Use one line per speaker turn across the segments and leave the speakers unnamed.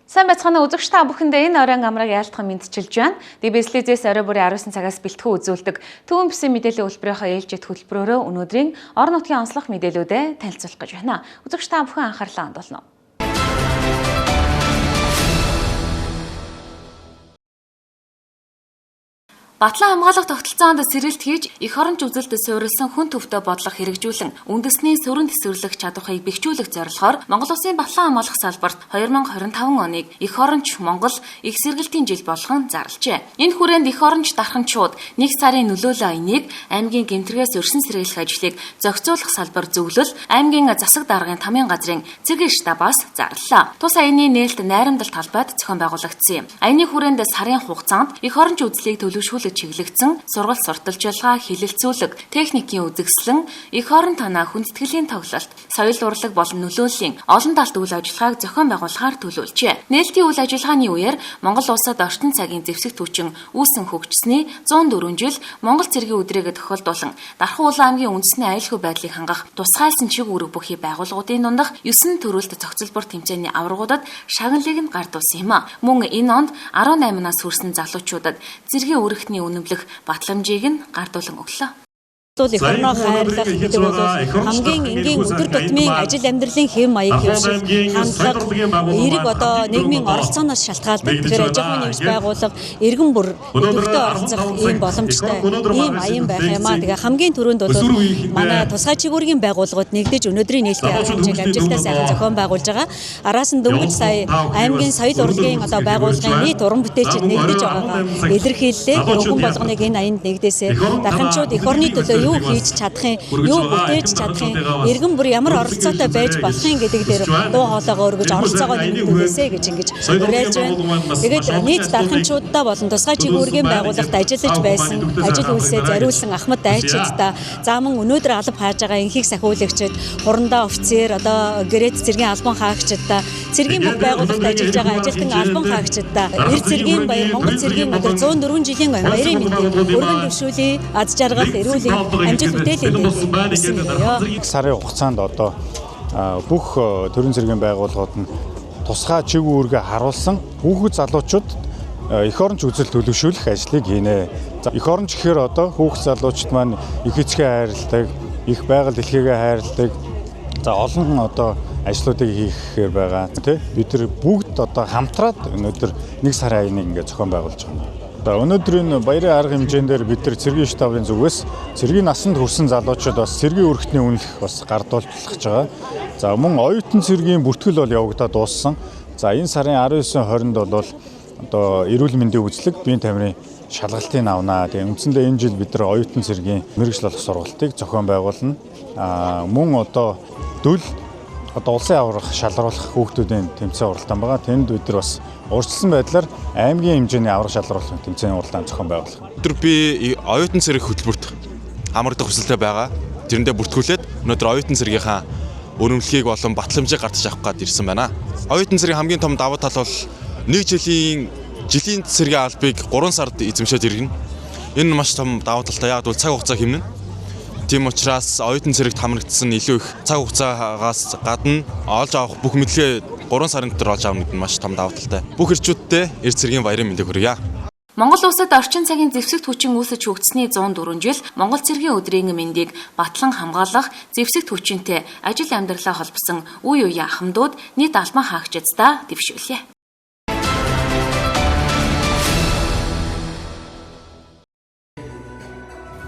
Сайн байцгаана үзэгч та бүхэндээ энэ оройн амраг яалтхан мэдчилж байна. DBS-ээс орой бүрийн 19 цагаас бэлтгэн үзүүлдэг төвөн бүсийн мэдээллийн хөтөлбөрийнхөө ээлжид хөтөлбөрөөрөө өнөөдрийн орон нутгийн онцлог мэдээлүүдэд танилцуулах гэж байна. Үзэгч та бүхэн анхаарлаа хандуулна. Батлан хамгаалах тогтолцоонд сэргэлт хийж эх оронч үзэлд суурилсан хүн төвтэй бодлого хэрэгжүүлэн үндэсний сөрөн тэсвэрлэх чадварыг бэхжүүлэх зорилгоор Монгол Улсын батлан хамгаалах салбарт 2025 оныг эх оронч Монгол их сэргэлтийн жил болгон зарлжээ. Энэ хүрээнд эх оронч дарханчууд 1 сарын нөлөөлөл аяныг аймгийн гэмтэргээс өрсөн сэргийлэх ажлыг зохицуулах салбар зөвлөл аймгийн засаг даргын тамийн газрын цэргийн штабаас зарлалаа. Тус аяны нээлт найрамдал талбайд зохион байгуулагдсан юм. Аяны хүрээнд сарын хугацаанд эх оронч үзлийг төлөвшүүлэх чиглэгдсэн сургалт сурталчилгаа, хилэлцүүлэг, техникийн үзэгслэн, эх орон танаа хүндэтгэлийн тоглолт, соёл урлаг болон нөлөөллийн олон талт үйл ажиллагааг зохион байгуулахаар төлөвлөжээ. Нээлтийн үйл ажиллагааны үеэр Монгол улсад орчин цагийн зэвсэгт хүчин үүсэн хөгжсөний 104 жил Монгол цэргийн өдрийг тохиолдуулан Дархан улаан аймгийн үндэсний аюулгүй байдлыг хангах тусгайлсан чиг үүрэг бүхий байгууллагуудын дундах 9 төрөлт цогцлбор тэмцээний аваргуудад шагналыг нь гардуулсан юм а. Мөн энэ онд 18-наас хүрсэн залуучуудад цэргийн үүрэгтний үнэмлэх батламжийг нь гардуулан өглөө.
Эх орноо хайрлах гэдэг бол хамгийн энгийн өдөр тутмын ажил амьдралын хэв маяг хөвшил хандлага эерэг одоо нийгмийн оролцооноос шалтгаалдаг. Тэгэхээр аж ахуйн нэгж байгууллага иргэн бүр өдөртөө оролцох ийм боломжтой ийм аян байх юм аа. Тэгээ хамгийн түрүүнд бол манай тусгай чигүүргийн байгууллагууд нэгдэж өнөөдрийн нээлтийн арга хэмжээг амжилттай сайхан зохион байгуулж байгаа. Араас нь дөнгөж сая аймгийн соёл урлагийн одоо байгууллагын нийт уран бүтээлчид нэгдэж байгаагаа илэрхийллээ. Хүн болгоныг энэ аянд нэгдээсээ дарханчууд эх орны төлөө юу хийж чадах юм, юу бүтээж чадах юм, иргэн бүр ямар оролцоотой байж болох юм гэдэг дээр дуу хоолойгоо өргөж оролцоогоо нэмэгдүүлээсэй гэж ингэж уриалж байна. Тэгээд нийт дарханчуудаа болон тусгай чигүүргийн байгууллагт ажиллаж байсан, ажил үйлсээ зариулсан Ахмад Дайчидтай зааман өнөөдөр алба хааж байгаа энхийг сахиулагчид, хурандаа офицер, одоо гэрээд цэргийн албан хаагчидтай, цэргийн бүх байгууллагт ажиллаж байгаа ажилтан албан хаагчидтай, эр цэргийн баяр, Монгол цэргийн өдөр 104 жилийн баярын мэндийг өргөн дэвшүүлээ, аз жаргал, эрүүлийн амжилт
сарын хугацаанд одоо бүх төрийн цэргийн байгууллагууд нь тусгай чиг үүргээ харуулсан хүүхэд залуучууд эх оронч үзэл төлөвшүүлэх ажлыг хийнэ. За эх оронч гэхээр одоо хүүхэд залуучууд маань их эцгээ хайрладаг, их байгаль дэлхийгээ хайрладаг. За олон одоо ажлуудыг хийхээр байгаа. Бид нар бүгд одоо хамтраад өнөөдөр 1 сарын аяныг ингээд зохион байгуулж байгаа. Өнөөдрийн баярын арга хэмжээндээр бид нар цэргийн штабын зүгээс цэргийн насанд хүрсэн залуучууд бас цэргийн өргөтний үнэлэх бас гардуулж байгаа. За мөн оюутан цэргийн бүртгэл бол явагдаад дууссан. За энэ сарын 19-20-нд бол одоо эрүүл мэндийн үзлэг, биеийн тамирын шалгалтыг авнаа. Тэгээ үндсэндээ энэ жил бид нар оюутан цэргийн мэргэжил болох сургалтыг зохион байгуулна. Мөн одоо дөл одоо улсын аврах шалруулах хүүхдүүдийн тэмцээн уралдаан байгаа. Тэнд бид нар бас урьдчилсан байдлаар аймгийн хэмжээний аврах шалруулах тэмцээний уралдаан зохион байгуулах.
Өнөөдөр би оюутан цэрэг хөтөлбөрт хамрагдах хүсэлтэй байгаа. Тэрэндээ бүртгүүлээд өнөөдөр оюутан цэргийнхаа өрөмлөхийг болон батламжийг гартаж авах гээд ирсэн байна. Оюутан цэргийн хамгийн том давуу тал бол 1 жилийн цэргийн албыг 3 сард эзэмшээд иргэнэ. Энэ маш том давуу талтай. Яг бол цаг хугацаа хэмнэн. Тийм учраас оюутан цэрэгт хамрагдсан илүү их цаг хугацаагаас гадна олж авах бүх мэдлэгээ 3 сарын дотор олж авах нь маш том давуу талтай. Бүх эрчүүдтэй эр цэргийн баярын мэндийг хүргье.
Монгол улсад орчин цагийн зэвсэгт хүчин үүсэж хөгжсөний 104 жил Монгол цэргийн өдрийн мэндийг батлан хамгаалах, зэвсэгт хүчинтэй ажил амьдралаа холбосон үе үеийн ахмадууд нийт албан хаагчдаа дэвшүүлье.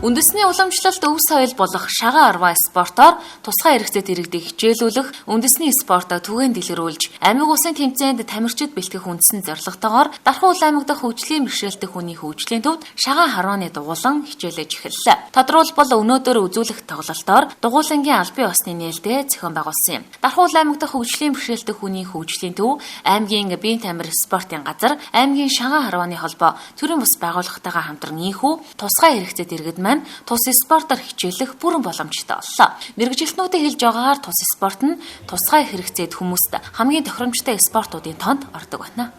Үндэсний уламжлалт өв соёл болох шагаан арваа спортоор тусгай хэрэгцээт иргэдийг хичээлүүлэх, үндэсний спортоо түгээн дэлгэрүүлж, аймаг улсын тэмцээнд тамирчид бэлтгэх үндсэн зорилготойгоор Дархан улаан аймаг дахь хөгжлийн бэрхшээлтэй хүний хөгжлийн төвд шагаан харвааны дугуулан хичээлэж эхэллээ. Тодорхойлбол өнөөдөр үзүүлэх тоглолтоор дугуулангийн албан ёсны нээлттэй зохион байгуулсан юм. Дархан улаан аймаг дахь хөгжлийн бэрхшээлтэй хүний хөгжлийн төв, аймгийн биеийн тамир спортын газар, аймгийн шагаан харвааны холбоо төрийн бус байгууллагатайгаа хамтран ийхүү тусгай хэрэгцээт иргэд тус спортоор хичээлэх бүрэн боломжтой боллоо. Мэргэжилтнүүдийн хэлж байгаагаар тус спорт нь тусгай хэрэгцээд хүмүүст хамгийн тохиромжтой спортуудын тоонд ордог байна.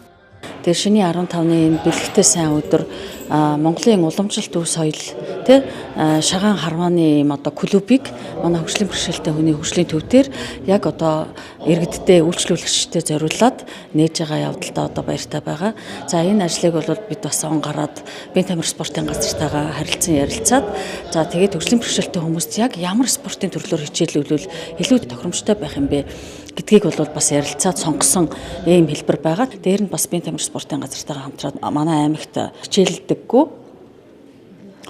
Тэгээ шөнийн 15-ны бэлэгтэй сайн өдөр Монголын уламжлалт төв соёл тэ шагаан харвааны одоо клубыг манай хөгжлийн бэрхшээлтэй хүний хөгжлийн төвдөр яг одоо иргэдтэй үйлчлүүлэгчтэй зориулаад нээж байгаа явдалтай одоо баяртай байгаа. За энэ ажлыг бол бид бас он гараад Бэн тамир спортын газартайгаа харилцан ярилцаад за тэгээд хөгжлийн бэрхшээлтэй хүмүүст яг ямар спортын төрлөөр хичээлүүлвэл илүү тохиромжтой байх юм бэ гэдгийг бол бас ярилцаад сонгосон ийм хэлбэр байгаа. Дээр нь бас Бэн тамир спортын газартайгаа хамтраад манай аймагт хичээлдэггүй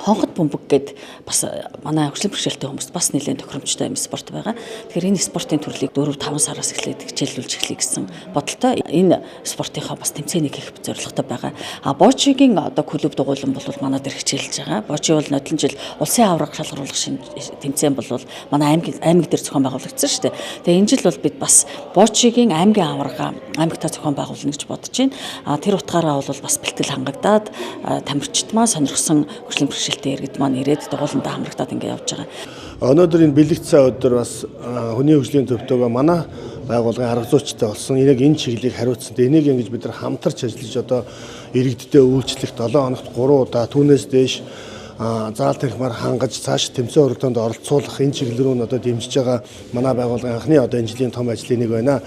хонгод бөмбөг гээд бас манай хөгжлийн бэрхшээлтэй хүмүүст бас нэлээд тохиромжтой юм спорт байгаа. Тэгэхээр энэ спортын төрлийг 4-5 сараас эхлээд хичээлүүлж эхлэе гэсэн бодолтой энэ спортынхаа бас тэмцээнийг хийх зорилготой байгаа. Боочигийн одоо клуб дугуйлан бол манай дээр хичээлж байгаа. Боочи бол нодлон жил улсын авраг шалгаруулах тэмцээн бол манай аймаг дээр зохион байгуулагдсан шүү дээ. Тэгээ энэ жил бол бид бас Боочигийн аймгийн аврага аймагтаа зохион байгуулна гэж бодож байна. Тэр утгаараа бол бас бэлтгэл хангагдаад тамирчид маань сонирхсан хөгжлийн бэрхшээлтэй иргэд маань ирээд дугууландаа хамрагдаад ингэ явж байгаа.
Өнөөдөр энэ бэлэгдсэн өдөр бас хүний хөгжлийн төвтэйгээ манай байгууллагын арга зүйчтэй болсон. Энэ чиглэлийг хариуцсан. Энийг ингэж бид нар хамтарч ажиллаж одоо иргэдтэй үйлчлэх 7 хоногт 3 удаа түүнээс дээш заал тархимаар хангаж цааш тэмцээн уралдаанд оролцуулах энэ чиглэл рүү одоо дэмжиж байгаа манай байгууллагын анхны одоо энэ жилийн том ажлын нэг байна.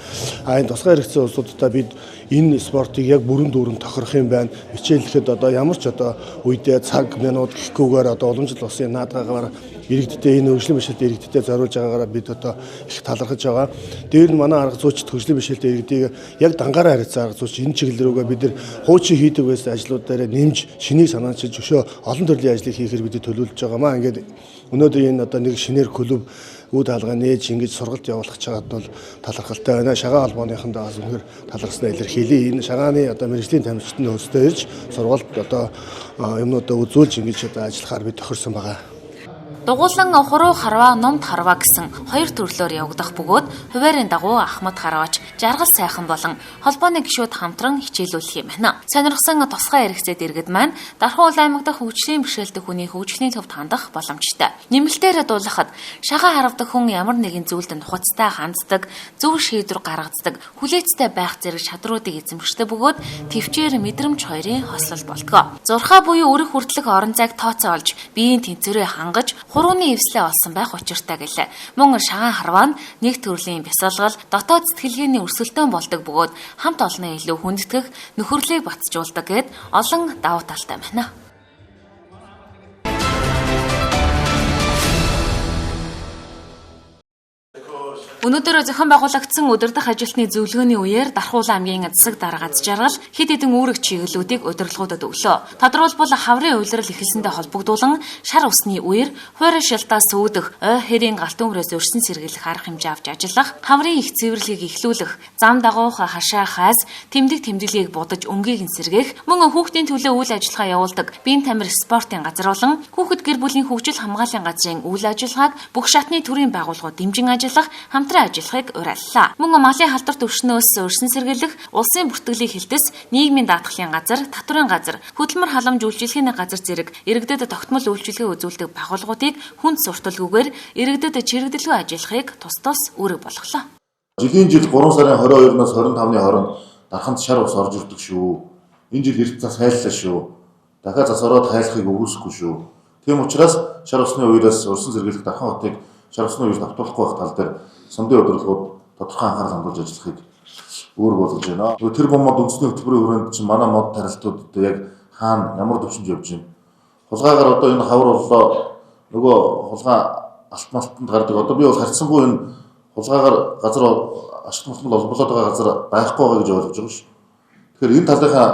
Энэ тусгай хэрэгцээ улсуудаа бид энэ спортыг яг бүрэн дүүрэн тохирох юм байна. Хичээллэхэд одоо ямар ч одоо үедээ цаг минут гэхгүйгээр одоо уламжлал улсын наадгаагаар иргэдтэй энэ хөгжлийн бэрхшээлтэй иргэдтэй зориулж байгаагаараа бид одоо их талархаж байгаа. Дээр нь манай арга зүйчд хөгжлийн бэрхшээлтэй иргэдийг яг дангаараа харьцсан арга зүйч энэ чиглэл рүүгээ бид нар хуучин хийдэг байсан ажлууд дээр нэмж шинийг санаачилж өшөө олон төрлийн ажлыг хийхээр бид төлөвлөж байгаамаа. Ингээд өнөөдөр энэ одоо нэг шинээр клуб үд хаалгаа нээж ингэж сургалт явуулах чагаад бол талархалтай байна. Шагаан холбооныхондоо бас үнээр талархснаа илэрхийлье. Энэ шагааны одоо мэргэжлийн тамирчдын нөөцтэй ирж сургалт одоо юмнуудаа үзүүлж ингэж одоо ажиллахаар бид тохирсон байгаа.
Дугуулан хуруу харваа, номд харваа гэсэн хоёр төрлөөр явагдах бөгөөд хуваарийн дагуу Ахмад харваач, жаргал сайхан болон холбооны гишүүд хамтран хичээлүүлэх юм байна. Сонирхсан тусгай хэрэгцээд иргэд маань Дархан уул аймаг дахь хөгжлийн бэрхшээлтэй хүний хөгжлийн төвд хандах боломжтой. Нэмэлтээр дуулахад шагаа харавдаг хүн ямар нэгэн зүйлд нухацтай ханддаг, зөв шийдвэр гаргацдаг, хүлээцтэй байх зэрэг чадруудыг эзэмшдэг бөгөөд төвчээр мэдрэмж хоёрын хослол болтгоо. Зурхаа буюу өрөх хүртэлх орон зайг тооцоо олж, биеийн тэнцвэрээ хангаж хурууны эвслээ олсон байх учиртай гэлээ. Мөн шагаан харваа нь нэг төрлийн бясалгал, дотоод сэтгэлгээний өрсөлдөөн болдог бөгөөд хамт олонны илүү хүндэтгэх, нөхөрлөлийг батжуулдаг гэд олон давуу талтай байна. Өнөөдөр зохион байгуулагдсан удирдах ажилтны зөвлөгөөний үеэр Дархан уул аймгийн засаг дарга аз жаргал хэд хэдэн үүрэг чиглэлүүдийг удирдлагуудад өглөө. Тодорхойлбол хаврын уйлрал эхэлсэндээ холбогдуулан шар усны үер, хуурай шилтаа сүүдэх, ой хэрийн галт өмрөөс өрсөн сэргийлэх арга хэмжээ авч ажиллах, хаврын их цэвэрлэгийг эхлүүлэх, зам дагуух хашаа хаас, тэмдэглэгийг будаж өнгийг нь сэргээх, мөн хүүхдийн төлөө үйл ажиллагаа явуулдаг Бэн тамир спортын газар болон хүүхэд гэр бүлийн хөгжил хамгааллын газрын үйл ажиллагааг бүх шатны төрийн байгууллагууд дэмжин ажиллах, ажиллахыг уриаллаа. Мөн малын халдварт өршнөөс өрсөн сэргийлэх, улсын бүртгэлийг хилдэс, нийгмийн даатгалын газар, татврын газар, хөдөлмөр халамж үйлчилгээний газар зэрэг иргэдэд тогтмол үйлчилгээ үзүүлдэг байгууллагуудыг хүнд сурталгүйгээр иргэдэд чирэгдэлгүй ажиллахыг тус тус үүрэг болголоо.
Жилийн жил 3 сарын 22-наас 25-ны хооронд Дарханд шар ус орж ирдэг шүү. Энэ жил эрт зас хайллаа шүү. Дахиад зас ороод хайлахыг өгөөсөхгүй шүү. Тийм учраас шар усны үеэс өрсөн сэргийлэх Дархан хотыг шар усны үеэс давтуулахгүй байх тал дээр сондын удирдлагууд тодорхой анхаарал хандуулж ажиллахыг үүрэг болгож байна. Тэр бомбод үндэсний хөтөлбөрийн хүрээнд чинь манай мод тарилтууд яг хаана ямар төвшөнд явж байна. Хулгайгаар одоо энэ хавар боллоо нөгөө хулгай алт малтанд гардаг. Одоо би бол харьцангуй энэ хулгайгаар газар ашиг малтмал олболоод байгаа газар байхгүй байгаа гэж ойлгож байгаа ш. Тэгэхээр энэ талынхаа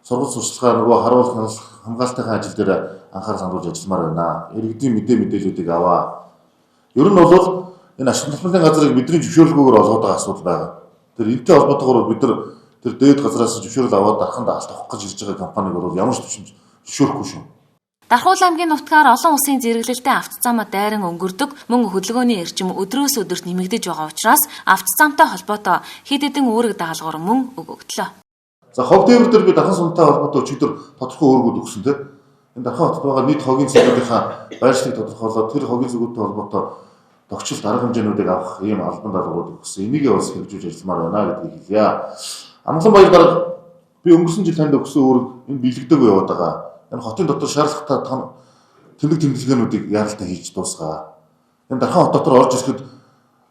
сургалт сурчлагаа нөгөө харуулах хамгаалтын ажил дээр анхаарал хандуулж ажилламаар байна. Иргэдийн мэдээллүүдийг аваа. Ер нь бол энэ ашиг малтмалын газрыг бидний зөвшөөрлгүйгээр олгоод байгаа асуудал байгаа. Тэр энэтэй холбоотойгоор бид нар тэр дээд газраас зөвшөөрөл аваад Дарханд алт авах гэж ирж байгаа компаниг бол ямар ч төвшөнд зөвшөөрөхгүй шүү.
Дархан уул аймгийн нутгаар олон улсын зэрэглэлтэй автозамаа дайран өнгөрдөг, мөн хөдөлгөөний эрчим өдрөөс өдөрт нэмэгдэж байгаа учраас автозамтай холбоотой хэд хэдэн үүрэг дагалгавар мөн өгөгдлөө.
За хог дээвэр дээр би Дархан сумтай холбоотой өчигдөр тодорхой үүргүүд өгсөн тийм. Энэ Дархан хотод байгаа нийт хогийн зүйнүүдийнхаа байршлыг тодорхойлоод тэр хогийн зүйнүүдтэй холбоотой тогтчилт арга хэмжээнүүдийг авах ийм албан даалгаврууд өгсөн. Энийг бас хэрэгжүүлж ажилламаар байна гэдгийг хэлье. Амглан баяр дарга би өнгөрсөн жил танд өгсөн үүрэг энэ бэлэгдэг яваад байгаа. Энэ хотын дотор шаардлагатай тэмдэг тэмдэглэгээнүүдийг яаралтай хийж дуусгаа. Энэ Дархан хот дотор орж ирэхэд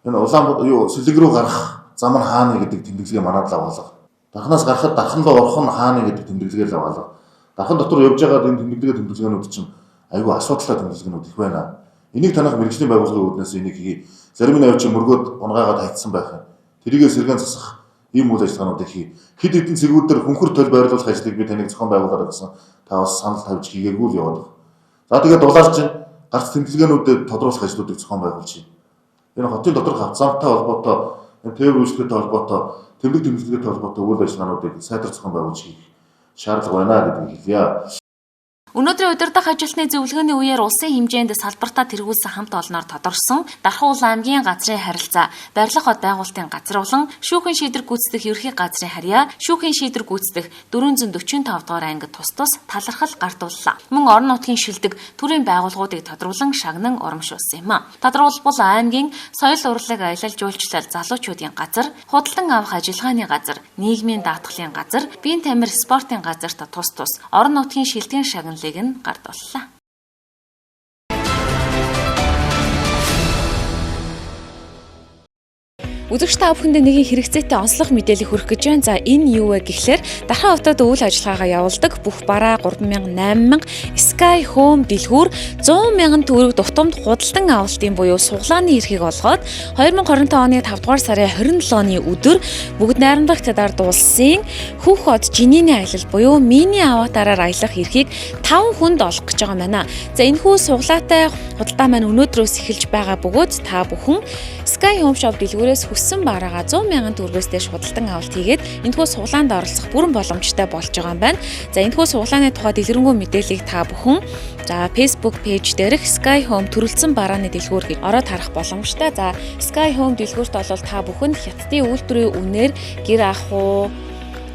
энэ Улаанбаатар Сэлэг рүү гарах зам нь хаана гэдэг тэмдэглэгээ манад л аваалга. Дарханаас гарахад дархан руу орох нь хаана гэдэг тэмдэглэгээ л аваалга. Дархан дотор явж байгаа энэ тэмдэглэгээнүүд чинь айгүй асуудалтай тэмдэглэгээнүүд их байна. Энийг танах мэргэжлийн байгууллагын үүднээс энийг зарим нь авч мөргөөд унгаагаад хайцсан байх юм. Тэрийгээ сэргэн засах ийм үйл ажиллагаануудыг хий. Хэд хэдэн цэгүүдээр хөнхөр төл байрлуулах ажлыг би таныг зохион байгуулаарай гэсэн та бас санал тавьж хийгээгүй л яваад. За тэгээд дулаарч гарц тэмдэглэгээнүүдэд тодруулах ажлуудыг зохион байгуулж байна. Энэ хотын доторх авцамтай холбоотой, тээвэр үйлчлэгтэй холбоотой, тэмдэг тэмдэглэгээтэй холбоотой үйл ажиллагаануудыг сайтар зохион байгуулж хийх шаардлага байна гэдгийг хэлье.
Өнөөдрийн удирдах ажилтны зөвлөгөөний үеэр улсын хэмжээнд салбартаа тэргүүлсэн хамт олноор тодорсон Дархан улс аймгийн газрын харилцаа, барилга хот байгуулалтын газар болон шүүхийн шийдвэр гүйцэтгэх ерхий газрын харьяа, шүүхийн шийдвэр гүйцэтгэх 445 дугаар ангид тус талархал гартууллаа. Мөн орон нутгийн шилдэг төрийн байгууллагуудыг тодруулан шагнан урамшуулсан юм а. Тодруулбал аймгийн соёл урлаг аялал жуулчлал залуучуудын газар, худалдан авах ажиллагааны газар, нийгмийн даатгалын газар, биеийн тамир спортын газарт тус орон нутгийн шилтгэн шагнал нь гардууллаа. Үзэгч та бүхэндээ нэгэн хэрэгцээтэй онцлог мэдээлэл хүргэх гэж байна. За энэ юу вэ гэхлээр Дархан хотод үйл ажиллагаагаа явуулдаг бүх бараа 3,000, 8,000 Sky Home дэлгүүр 100,000 төгрөг дутамд худалдан авалтын буюу суглааны эрхийг олгоод 2025 оны 5 дугаар сарын 27-ны өдөр бүгд найрамдагчдад ард улсын Хүүх хот Жинийн аялал буюу мини аватараар аялах эрхийг 5 хүнд олгох гэж байгаа юм байна. За энэхүү суглаатай худалдаа маань өнөөдрөөс эхэлж байгаа бөгөөд та бүхэн Sky Home Shop дэлгүүрээс хүссэн бараагаа 100,000 төгрөгөөс дэш худалдан авалт хийгээд энэхүү суглаанд оролцох бүрэн боломжтой болж байгаа юм байна. За энэхүү суглааны тухай дэлгэрэнгүй мэдээллийг та бүхэн Facebook пэйж дээрх Sky Home төрөлцсөн барааны дэлгүүр гэж ороод харах боломжтой. За Sky Home дэлгүүрт бол та бүхэнд хятадын үйлдвэрийн үнээр гэр ахуй,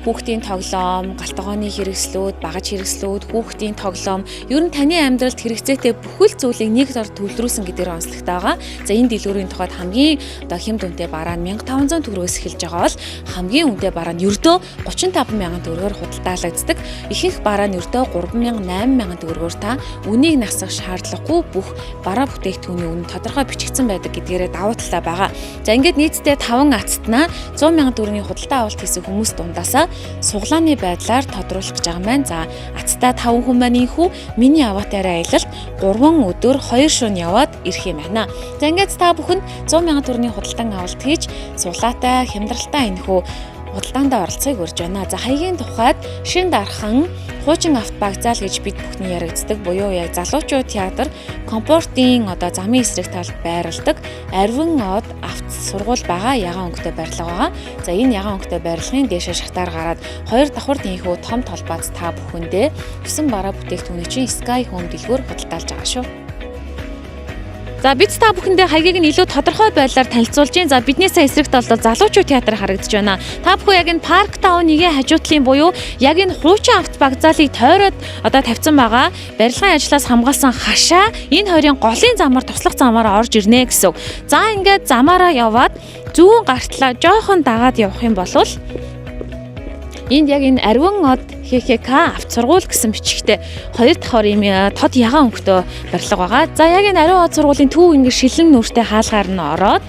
хүүхдийн тоглоом, галтгооны хэрэгслүүд, багаж хэрэгслүүд, хүүхдийн тоглоом, ер нь таны амьдралд хэрэгцээтэй бүхэл зүйлийг нэг дор төлдрүүлсэн гэдгээр онцлогтой байгаа. За энэ дэлгүүрийн тухайд хамгийн хэм дүнтэй бараа нь 1,500 төгрөгөөс эхэлж байгаа бол хамгийн үнэтэй бараа нь ердөө 35,000 төгрөгөөр худалдаалагддаг. Ихэнх бараа нь ердөө 3,000, 8,000 төгрөгөөр та үнийг насах шаардлагагүй бүх бараа бүтээгдэхүүний үнэ тодорхой бичигдсэн байдаг гэдгээрээ давуу талтай байгаа. За ингээд нийтдээ 5 ацтнаа 100,000 төгрөгийн худалдаа авалт хийсэн хүмүүс дундаасаа суглааны байдлаар тодруулах гэж байгаа юм байна. За ацтай 5 хүн маань инхүү миний аватараа аялалд 3 өдөр 2 шөнө яваад ирэх юм байна. За ингээд та бүхэнд 100,000 төгрөгийн худалдан авалт хийж суглаатай, хямдралтай энэхүү худалдаанд оролцохыг урьж байна. За хаягийн тухайд Шин Дархан хуучин автовокзал гэж бид бүхний яригддаг буюу яг залуучууд театр комфортын замын эсрэг талд байрладаг Арвин од авто сургууль байгаа ягаан өнгөтэй барилга байгаа. За энэ ягаан өнгөтэй барилгын дээшээ шатаар гараад 2 давхар тийхүү том толбоц та бүхэндээ гэсэн бараа бүтээгдэхүүний чинь Sky Home дэлгүүр худалдаалж байгаа шүү. За бид та бүхэндээ хаягийг нь илүү тодорхой байдлаар танилцуулж байна. За бидний сая эсрэгт бол залуучууд театр харагдаж байна. Та бүхэн яг энэ Парк Таунныгийн хажуутлын буюу яг энэ хуучин автовокзалыг тойроод тавьсан байгаа барилгын ажлаас хамгаалсан хашаа энэ хоёрын голын замаар туслах замаараа орж ирнэ гэсэн. За ингээд замаараа яваад зүүн гартлаа жоохон дагаад явах юм бол энд яг энэ Арвин од ХХК авто сургууль гэсэн бичигтэй 2 давхар юм тод ягаан өнгөтэй барилга байгаа. За яг энэ Арвин од сургуулийн төв ингэ шилэн нүртэй хаалгаар нь ороод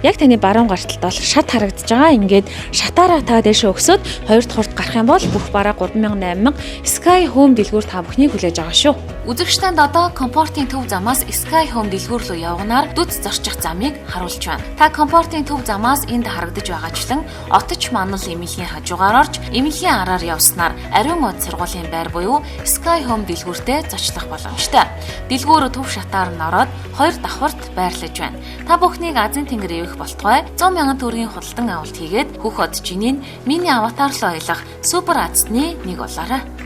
яг таны баруун гарталд бол шат харагдаж байгаа. Ингээд шатаараа та дэшээ өгсөд 2 давхарт гарах юм бол бүх бараа 3,000, 8,000 Sky Home дэлгүүр та бүхний хүлээж байгаа шүү. Үзэгчтэнд одоо комфортын төв замаас Sky Home дэлгүүр рүү явганаар дүц зорчих замыг харуулж байна. Та комфортын төв замаас энд харагдаж байгаачлан отч манал эмнэлгийн хажуугаар орж эмнэлгийн араар явснаар Арвин од сургуулийн байр буюу Sky Home дэлгүүртээ зочлох боломжтой. Дэлгүүр төв шатаар нь ороод 2 давхарт байрлаж байна. Та бүхнийг Азийн тэнгэр эвэх болтугай 100,000 төгрөгийн худалдан авалт хийгээд Хүүх хот Жинийн мини аватар руу аялах супер азтны нэг болоорой.